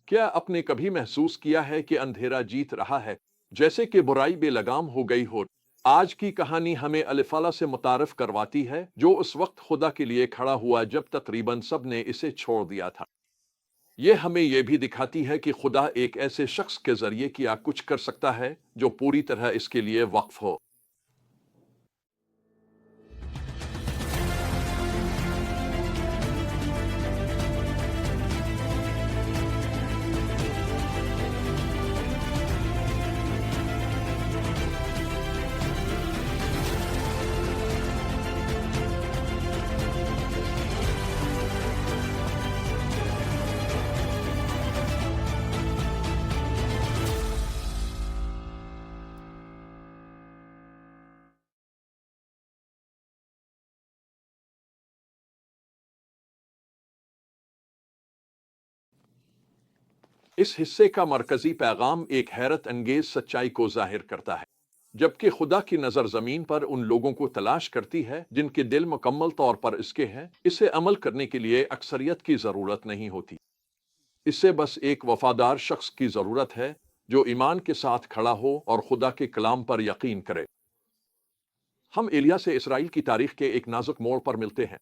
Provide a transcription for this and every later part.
کیا آپ نے کبھی محسوس کیا ہے کہ اندھیرا جیت رہا ہے، جیسے کہ برائی بے لگام ہو گئی ہو؟ آج کی کہانی ہمیں الفالا سے متعارف کرواتی ہے، جو اس وقت خدا کے لیے کھڑا ہوا جب تقریباً سب نے اسے چھوڑ دیا تھا۔ یہ ہمیں یہ بھی دکھاتی ہے کہ خدا ایک ایسے شخص کے ذریعے کیا کچھ کر سکتا ہے جو پوری طرح اس کے لیے وقف ہو۔ اس حصے کا مرکزی پیغام ایک حیرت انگیز سچائی کو ظاہر کرتا ہے۔ جبکہ خدا کی نظر زمین پر ان لوگوں کو تلاش کرتی ہے جن کے دل مکمل طور پر اس کے ہیں، اسے عمل کرنے کے لیے اکثریت کی ضرورت نہیں ہوتی۔ اسے بس ایک وفادار شخص کی ضرورت ہے جو ایمان کے ساتھ کھڑا ہو اور خدا کے کلام پر یقین کرے۔ ہم ایلیا سے اسرائیل کی تاریخ کے ایک نازک موڑ پر ملتے ہیں۔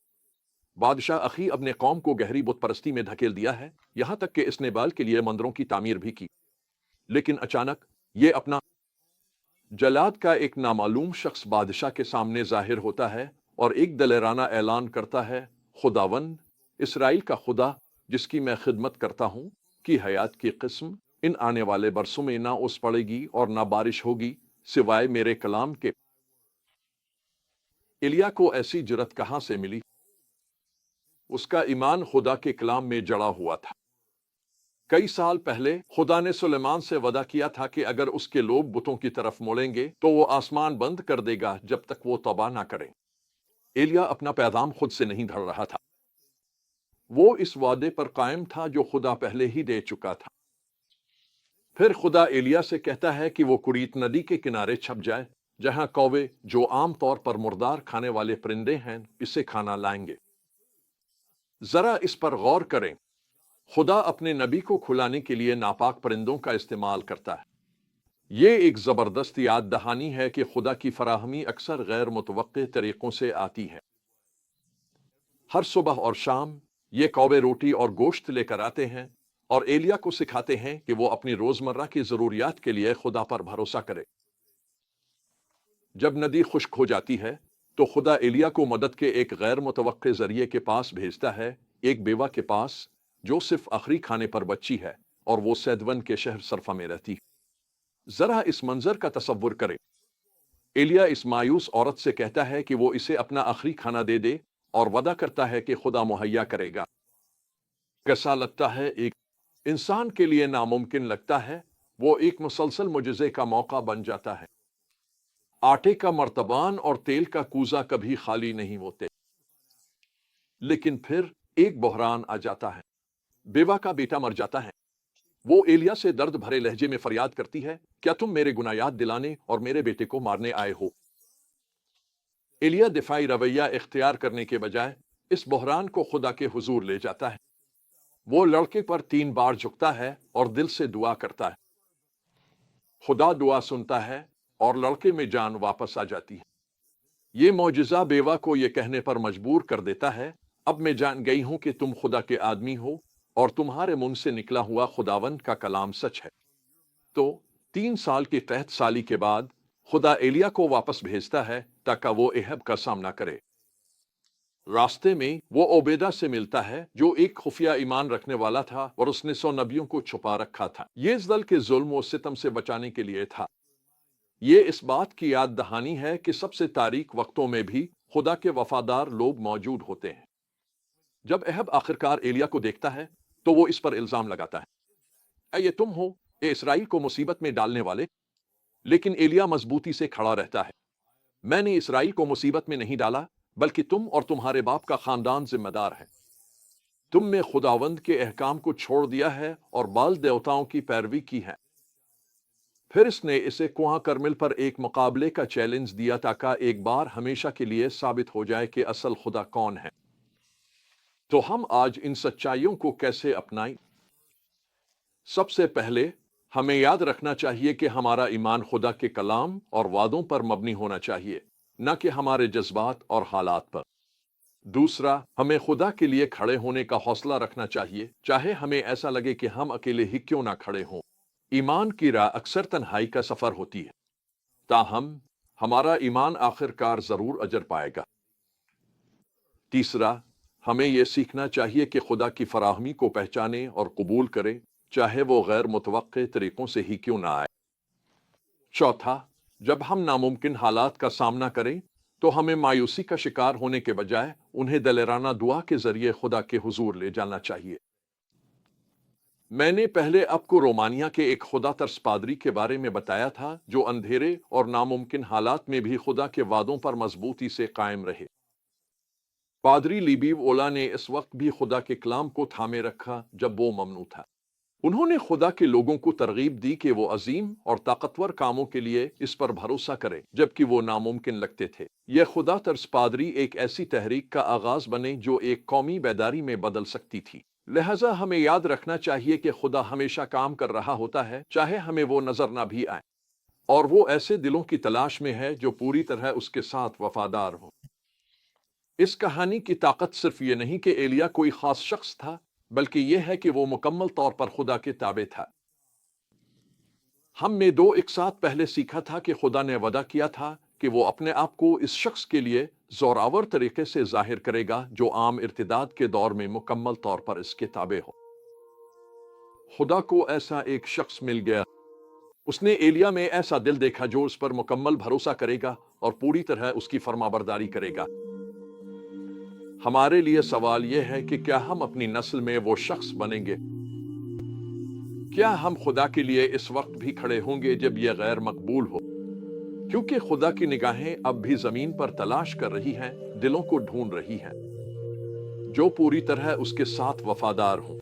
بادشاہ اخی اپنے قوم کو گہری بت پرستی میں دھکیل دیا ہے، یہاں تک کہ اس نے بال کے لیے مندروں کی تعمیر بھی کی۔ لیکن اچانک یہ اپنا جلاد کا ایک نامعلوم شخص بادشاہ کے سامنے ظاہر ہوتا ہے اور ایک دلیرانہ اعلان کرتا ہے، خداوند، اسرائیل کا خدا، جس کی میں خدمت کرتا ہوں، کی حیات کی قسم، ان آنے والے برسوں میں نہ اوس پڑے گی اور نہ بارش ہوگی سوائے میرے کلام کے۔ ایلیا کو ایسی جرأت کہاں سے ملی؟ اس کا ایمان خدا کے کلام میں جڑا ہوا تھا۔ کئی سال پہلے خدا نے سلیمان سے وعدہ کیا تھا کہ اگر اس کے لوگ بتوں کی طرف مڑیں گے تو وہ آسمان بند کر دے گا جب تک وہ توبہ نہ کریں۔ ایلیا اپنا پیغام خود سے نہیں دھڑ رہا تھا، وہ اس وعدے پر قائم تھا جو خدا پہلے ہی دے چکا تھا۔ پھر خدا ایلیا سے کہتا ہے کہ وہ کریت ندی کے کنارے چھپ جائے، جہاں کوے، جو عام طور پر مردار کھانے والے پرندے ہیں، اسے کھانا لائیں گے۔ ذرا اس پر غور کریں، خدا اپنے نبی کو کھلانے کے لیے ناپاک پرندوں کا استعمال کرتا ہے۔ یہ ایک زبردست یاد دہانی ہے کہ خدا کی فراہمی اکثر غیر متوقع طریقوں سے آتی ہے۔ ہر صبح اور شام یہ کوے روٹی اور گوشت لے کر آتے ہیں اور ایلیا کو سکھاتے ہیں کہ وہ اپنی روزمرہ کی ضروریات کے لیے خدا پر بھروسہ کرے۔ جب ندی خشک ہو جاتی ہے تو خدا ایلیا کو مدد کے ایک غیر متوقع ذریعے کے پاس بھیجتا ہے، ایک بیوہ کے پاس جو صرف آخری کھانے پر بچی ہے اور وہ سیدون کے شہر صرفہ میں رہتی۔ ذرا اس منظر کا تصور کریں۔ ایلیا اس مایوس عورت سے کہتا ہے کہ وہ اسے اپنا آخری کھانا دے دے اور وعدہ کرتا ہے کہ خدا مہیا کرے گا۔ کیسا لگتا ہے؟ ایک انسان کے لیے ناممکن لگتا ہے، وہ ایک مسلسل معجزے کا موقع بن جاتا ہے۔ آٹے کا مرتبان اور تیل کا کوزہ کبھی خالی نہیں ہوتے۔ لیکن پھر ایک بحران آ جاتا ہے، بیوہ کا بیٹا مر جاتا ہے۔ وہ ایلیا سے درد بھرے لہجے میں فریاد کرتی ہے، کیا تم میرے گناہ یاد دلانے اور میرے بیٹے کو مارنے آئے ہو؟ ایلیا دفاعی رویہ اختیار کرنے کے بجائے اس بحران کو خدا کے حضور لے جاتا ہے۔ وہ لڑکے پر 3 بار جھکتا ہے اور دل سے دعا کرتا ہے۔ خدا دعا سنتا ہے اور لڑکے میں جان واپس آ جاتی ہے۔ یہ معجزہ بیوہ کو یہ کہنے پر مجبور کر دیتا ہے، اب میں جان گئی ہوں کہ تم خدا کے آدمی ہو اور تمہارے منہ سے نکلا ہوا خداوند کا کلام سچ ہے۔ تو 3 سال کی قحط سالی کے بعد خدا ایلیا کو واپس بھیجتا ہے تاکہ وہ احب کا سامنا کرے۔ راستے میں وہ عبیدہ سے ملتا ہے جو ایک خفیہ ایمان رکھنے والا تھا اور اس نے 100 نبیوں کو چھپا رکھا تھا۔ یہ اس دل کے ظلم و ستم سے بچانے کے لیے تھا۔ یہ اس بات کی یاد دہانی ہے کہ سب سے تاریک وقتوں میں بھی خدا کے وفادار لوگ موجود ہوتے ہیں۔ جب احب آخرکار ایلیا کو دیکھتا ہے تو وہ اس پر الزام لگاتا ہے، اے یہ تم ہو، اے اسرائیل کو مصیبت میں ڈالنے والے۔ لیکن ایلیا مضبوطی سے کھڑا رہتا ہے، میں نے اسرائیل کو مصیبت میں نہیں ڈالا، بلکہ تم اور تمہارے باپ کا خاندان ذمہ دار ہے۔ تم نے خداوند کے احکام کو چھوڑ دیا ہے اور بال دیوتاؤں کی پیروی کی ہے۔ پھر اس نے اسے کنواں کرمل پر ایک مقابلے کا چیلنج دیا تاکہ ایک بار ہمیشہ کے لیے ثابت ہو جائے کہ اصل خدا کون ہے۔ تو ہم آج ان سچائیوں کو کیسے اپنائیں؟ سب سے پہلے ہمیں یاد رکھنا چاہیے کہ ہمارا ایمان خدا کے کلام اور وعدوں پر مبنی ہونا چاہیے، نہ کہ ہمارے جذبات اور حالات پر۔ دوسرا، ہمیں خدا کے لیے کھڑے ہونے کا حوصلہ رکھنا چاہیے، چاہے ہمیں ایسا لگے کہ ہم اکیلے ہی کیوں نہ کھڑے ہوں۔ ایمان کی راہ اکثر تنہائی کا سفر ہوتی ہے، تاہم ہمارا ایمان آخر کار ضرور اجر پائے گا۔ تیسرا، ہمیں یہ سیکھنا چاہیے کہ خدا کی فراہمی کو پہچانے اور قبول کرے، چاہے وہ غیر متوقع طریقوں سے ہی کیوں نہ آئے۔ چوتھا، جب ہم ناممکن حالات کا سامنا کریں تو ہمیں مایوسی کا شکار ہونے کے بجائے انہیں دلیرانہ دعا کے ذریعے خدا کے حضور لے جانا چاہیے۔ میں نے پہلے آپ کو رومانیہ کے ایک خدا ترس پادری کے بارے میں بتایا تھا جو اندھیرے اور ناممکن حالات میں بھی خدا کے وعدوں پر مضبوطی سے قائم رہے۔ پادری لیبیو اولا نے اس وقت بھی خدا کے کلام کو تھامے رکھا جب وہ ممنوع تھا۔ انہوں نے خدا کے لوگوں کو ترغیب دی کہ وہ عظیم اور طاقتور کاموں کے لیے اس پر بھروسہ کرے جبکہ وہ ناممکن لگتے تھے۔ یہ خدا ترس پادری ایک ایسی تحریک کا آغاز بنے جو ایک قومی بیداری میں بدل سکتی تھی۔ لہٰذا ہمیں یاد رکھنا چاہیے کہ خدا ہمیشہ کام کر رہا ہوتا ہے، چاہے ہمیں وہ نظر نہ بھی آئے، اور وہ ایسے دلوں کی تلاش میں ہے جو پوری طرح اس کے ساتھ وفادار ہوں۔ اس کہانی کی طاقت صرف یہ نہیں کہ ایلیا کوئی خاص شخص تھا، بلکہ یہ ہے کہ وہ مکمل طور پر خدا کے تابع تھا۔ ہم نے ایک ساتھ پہلے سیکھا تھا کہ خدا نے وعدہ کیا تھا کہ وہ اپنے آپ کو اس شخص کے لیے زوراور طریقے سے ظاہر کرے گا جو عام ارتداد کے دور میں مکمل طور پر اس کے تابع ہو۔ خدا کو ایسا ایک شخص مل گیا۔ اس نے ایلیا میں ایسا دل دیکھا جو اس پر مکمل بھروسہ کرے گا اور پوری طرح اس کی فرمانبرداری کرے گا۔ ہمارے لیے سوال یہ ہے کہ کیا ہم اپنی نسل میں وہ شخص بنیں گے؟ کیا ہم خدا کے لیے اس وقت بھی کھڑے ہوں گے جب یہ غیر مقبول ہو؟ کیونکہ خدا کی نگاہیں اب بھی زمین پر تلاش کر رہی ہیں، دلوں کو ڈھونڈ رہی ہیں جو پوری طرح اس کے ساتھ وفادار ہوں۔